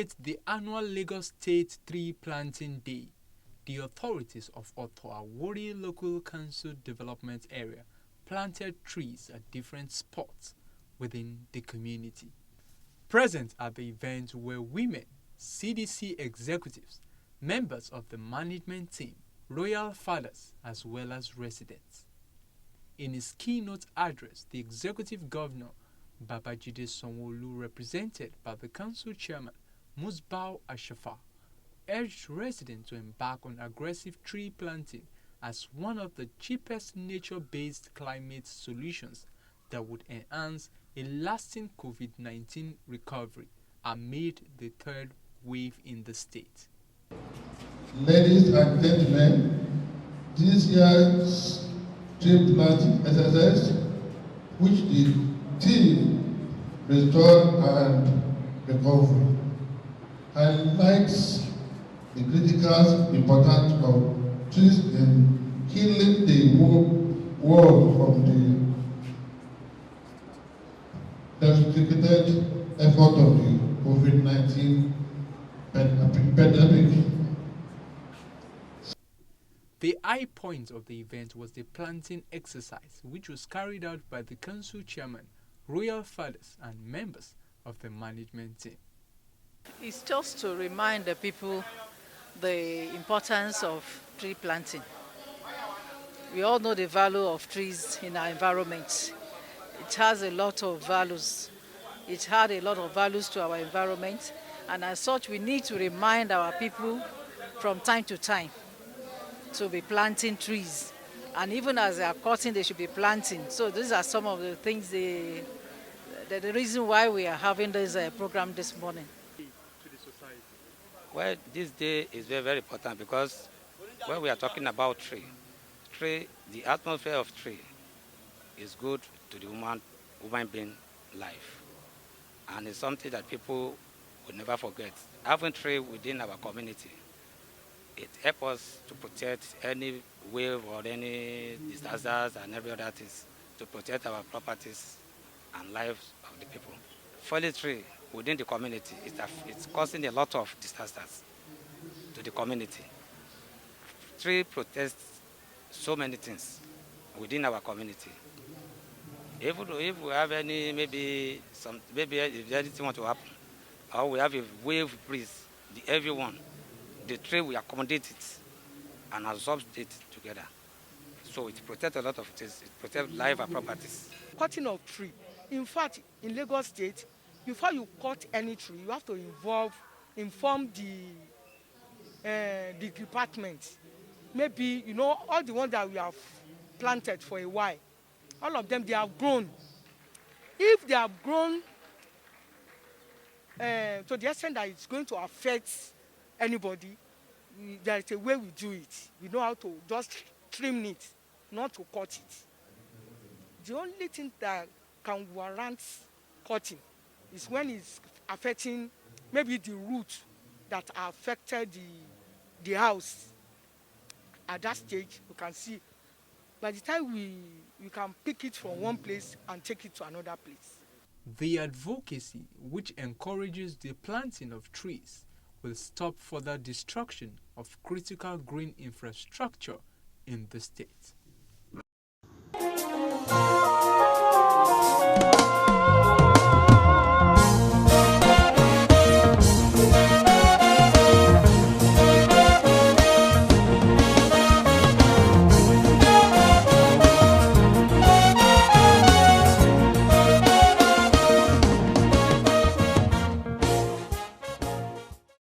celebrate the annual Lagos State Tree Planting Day, the authorities of Oto-Awori Local Council Development Area planted trees at different spots within the community. Present at the event were women, CDC executives, members of the management team, royal fathers, as well as residents. In his keynote address, the executive governor, Babajide Sanwo-Olu, represented by the council chairman, Musbau Ashafa, urged residents to embark on aggressive tree planting as one of the cheapest nature-based climate solutions that would enhance a lasting COVID-19 recovery amid the third wave in the state. Ladies and gentlemen, this year's tree planting exercise, which the theme Restore and Recovery, highlights the critical importance of trees in healing the world from the devastated effort of the COVID-19 pandemic. The high point of the event was the planting exercise, which was carried out by the council chairman, royal fathers, and members of the management team. It's just to remind the people the importance of tree planting. We all know the value of trees in our environment. It has a lot of values. It had a lot of values to our environment, and as such we need to remind our people from time to time to be planting trees, and even as they are cutting they should be planting. So these are some of the things, the reason why we are having this program this morning. Well, this day is very, very important because when we are talking about tree, the atmosphere of tree is good to the human being life, and it's something that people will never forget. Having tree within our community, it helps us to protect any wave or any disasters and every other things, to protect our properties and lives of the people. Falling tree within the community, it's causing a lot of disasters to the community. Tree protects so many things within our community. If we have any, maybe if anything want to happen, or we have a wave breeze, the heavy one, the tree will accommodate it and absorb it together. So it protects a lot of things. It protects life and properties. Cutting of tree. In fact, in Lagos State, before you cut any tree, you have to inform the department. Maybe, you know, all the ones that we have planted for a while, all of them, they have grown. If they have grown to the extent that it's going to affect anybody, there is a way we do it. We know how to just trim it, not to cut it. The only thing that can warrant cutting is when it's affecting maybe the roots that affected the house. At that stage, you can see, by the time we can pick it from one place and take it to another place. The advocacy, which encourages the planting of trees, will stop further destruction of critical green infrastructure in the state.